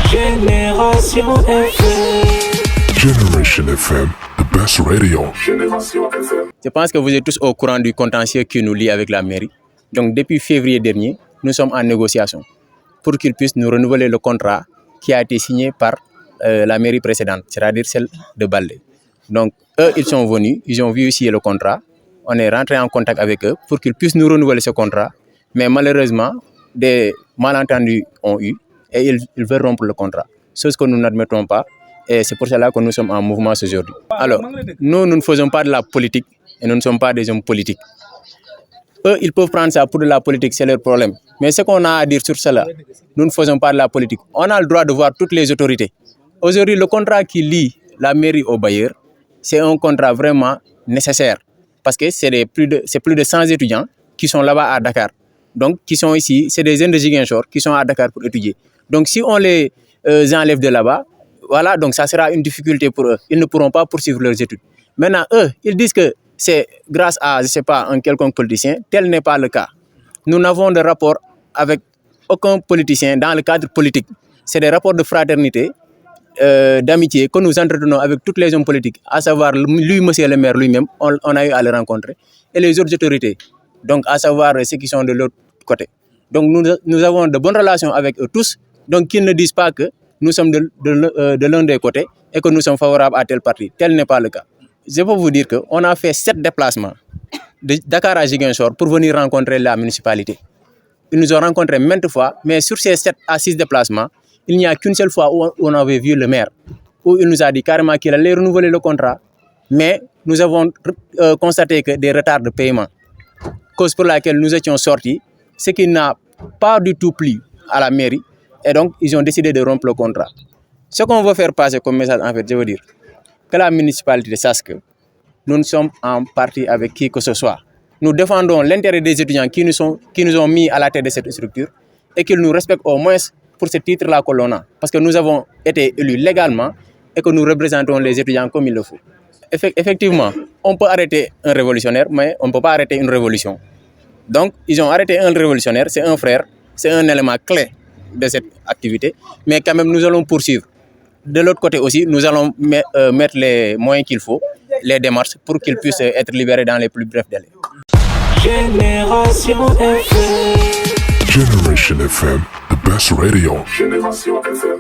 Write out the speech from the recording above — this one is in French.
Génération FM. Generation FM, the best radio. Je pense que vous êtes tous au courant du contentieux qui nous lie avec la mairie. Donc depuis février dernier, nous sommes en négociation pour qu'ils puissent nous renouveler le contrat qui a été signé par la mairie précédente, c'est-à-dire celle de Baldé. Donc eux, ils sont venus, ils ont vu signer le contrat. On est rentré en contact avec eux pour qu'ils puissent nous renouveler ce contrat. Mais malheureusement, des malentendus ont eu et ils veulent rompre le contrat. Chose que nous n'admettons pas. Et c'est pour cela que nous sommes en mouvement aujourd'hui. Alors, nous ne faisons pas de la politique et nous ne sommes pas des hommes politiques. Eux, ils peuvent prendre ça pour de la politique, c'est leur problème. Mais ce qu'on a à dire sur cela, nous ne faisons pas de la politique. On a le droit de voir toutes les autorités. Aujourd'hui, le contrat qui lie la mairie au bailleur, c'est un contrat vraiment nécessaire. Parce que c'est plus de 100 étudiants qui sont là-bas à Dakar. Donc, qui sont ici, c'est des jeunes de Ziguinchor qui sont à Dakar pour étudier. Donc, si on les enlève de là-bas, voilà, donc ça sera une difficulté pour eux. Ils ne pourront pas poursuivre leurs études. Maintenant, eux, ils disent que c'est grâce à, je ne sais pas, un quelconque politicien. Tel n'est pas le cas. Nous n'avons de rapport avec aucun politicien dans le cadre politique. C'est des rapports de fraternité, d'amitié que nous entretenons avec tous les hommes politiques, à savoir lui, monsieur le maire lui-même, on a eu à le rencontrer, et les autres autorités, donc à savoir ceux qui sont de l'autre côté. Donc nous avons de bonnes relations avec eux tous, donc qu'ils ne disent pas que nous sommes de l'un des côtés et que nous sommes favorables à tel parti. Tel n'est pas le cas. Je peux vous dire qu'on a fait 7 déplacements de Dakar à Ziguinchor pour venir rencontrer la municipalité. Ils nous ont rencontrés maintes fois, mais sur ces 7 à 6 déplacements, il n'y a qu'une seule fois où on avait vu le maire, où il nous a dit carrément qu'il allait renouveler le contrat, mais nous avons constaté que des retards de paiement, cause pour laquelle nous étions sortis, ce qui n'a pas du tout plu à la mairie. Et donc, ils ont décidé de rompre le contrat. Ce qu'on veut faire passer comme message, en fait, je veux dire que la municipalité sache que nous ne sommes en partie avec qui que ce soit. Nous défendons l'intérêt des étudiants qui nous ont mis à la tête de cette structure et qu'ils nous respectent au moins pour ce titre-là que l'on a. Parce que nous avons été élus légalement et que nous représentons les étudiants comme il le faut. Effectivement, on peut arrêter un révolutionnaire, mais on ne peut pas arrêter une révolution. Donc, ils ont arrêté un révolutionnaire, c'est un frère, c'est un élément clé de cette activité, mais quand même nous allons poursuivre. De l'autre côté aussi, nous allons mettre les moyens qu'il faut, les démarches, pour qu'ils puissent être libérés dans les plus brefs délais. Génération FM. Generation FM, the best radio. Generation FM.